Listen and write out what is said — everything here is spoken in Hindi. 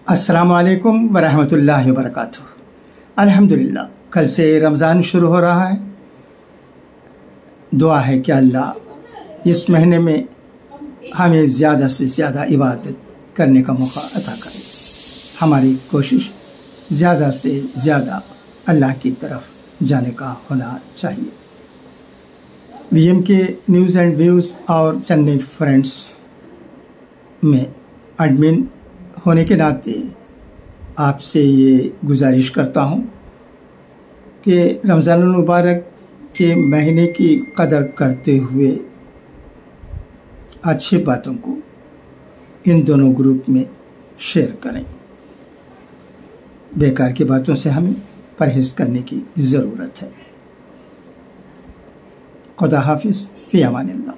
अस्सलामु अलैकुम वरहमतुल्लाहि वबरकातुहू। अल्हम्दुलिल्लाह, कल से रमज़ान शुरू हो रहा है। दुआ है कि अल्लाह इस महीने में हमें ज़्यादा से ज़्यादा इबादत करने का मौका अता करे। हमारी कोशिश ज़्यादा से ज़्यादा अल्लाह की तरफ जाने का होना चाहिए। वीएम के न्यूज़ एंड व्यूज़ और चन्नई फ्रेंड्स में एडमिन होने के नाते आपसे ये गुजारिश करता हूँ कि रमज़ानुल मुबारक के महीने की कदर करते हुए अच्छी बातों को इन दोनों ग्रुप में शेयर करें। बेकार की बातों से हमें परहेज़ करने की ज़रूरत है। खुदा हाफिज़, फ़ी अमानिल्लाह।